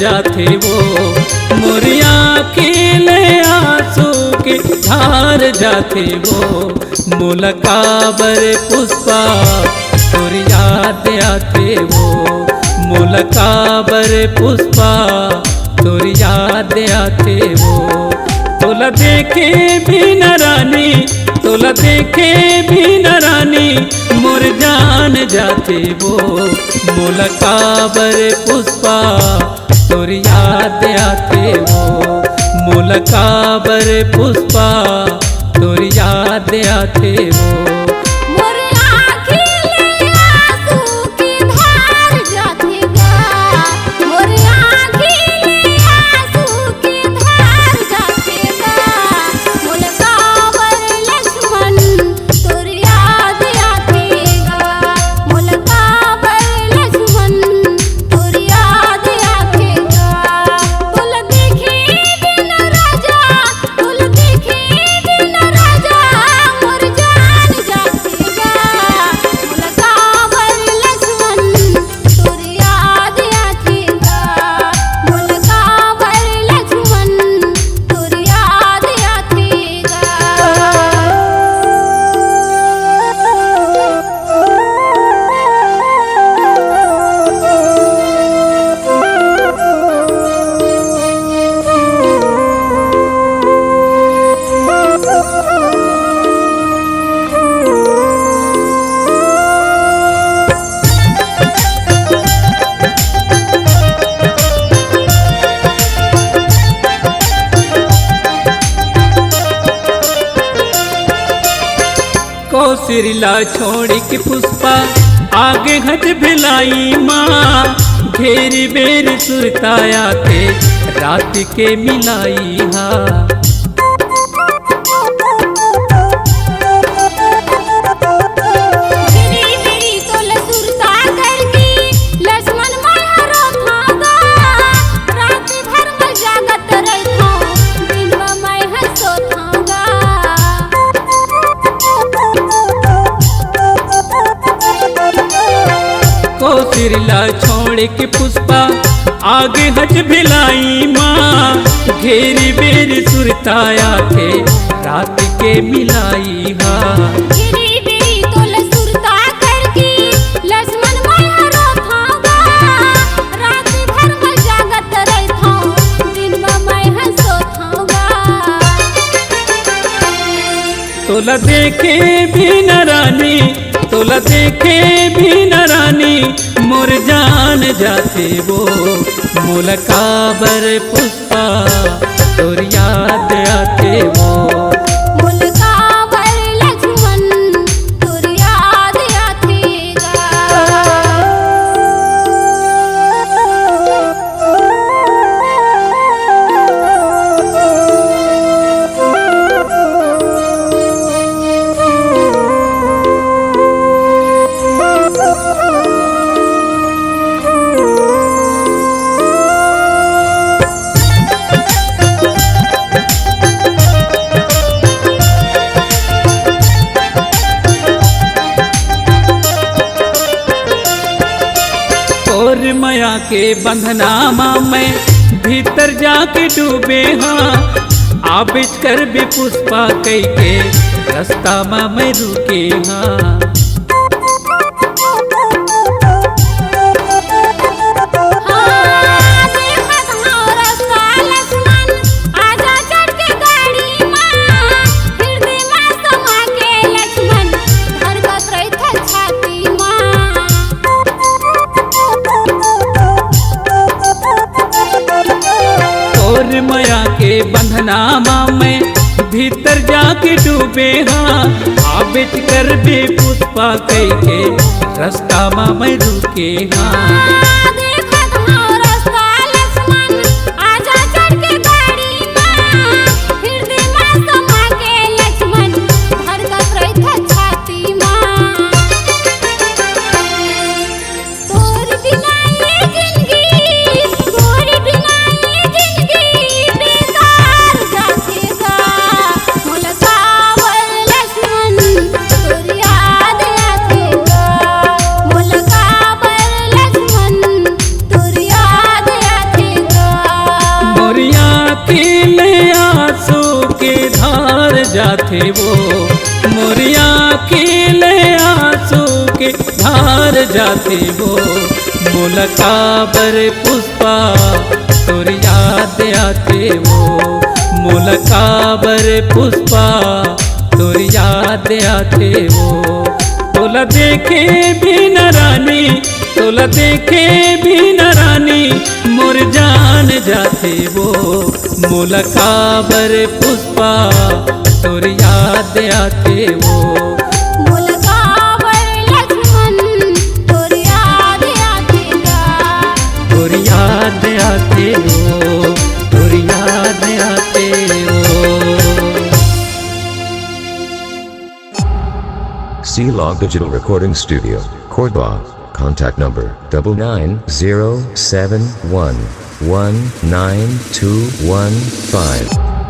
जाते वो, मोरी आँखिले आंसू के धार जाते वो। मुलकाबर पुष्पा तोर याद आते वो, मुलकाबर पुष्पा तोर याद आते वो। तोला देखे भी न रानी, तोला देखे भी न रानी, मोर जान जाते वो। मुलकाबर पुष्पा तोर याद आते वो, मुलकाबर पुष्पा तोर याद आते वो। कौशल्या छोड़ के पुष्पा आगे घट भिलाई माँ, घेरी बेर सुरताया थे रात के मिलाई हा। कौशल्या छोड़ के पुष्पा आगे हट भिलाई माँ, घेरी बेर सुरताया थे रात के मिलाई हा। तोला देखे भी न रानी, तोला देखे भी न रानी, मोर जान जाते वो। मुलकाबर पुष्पा तोर याद आते वो। और माया के बंधनामा में भीतर जाके डूबे हाँ, आबिज कर भी पुष्पा कई के रास्ता मा मैं रुके हाँ। माया के बंधनामा में भीतर जाके डूबे हाँ, आबिज कर भी पुष्पा कई के रास्ता मा मैं रुके हाँ। जाते वो, मोरिया अकेले आंसू के धार जाते वो। मोलकाबर पुष्पा तोर याद आते वो, मोलकाबर पुष्पा तोर याद आते वो। तोला देखे भी न रानी, तोला देखे भी न रानी, मोर जान जाते वो। मोलकाबर पुष्पा तोर याद आते वो, मोलकाबर लक्ष्मण तोर याद आते गा, तोर याद आते वो, तोर याद आते वो। C-Log Digital Recording Studio, Cordoba. Contact number 99071192115.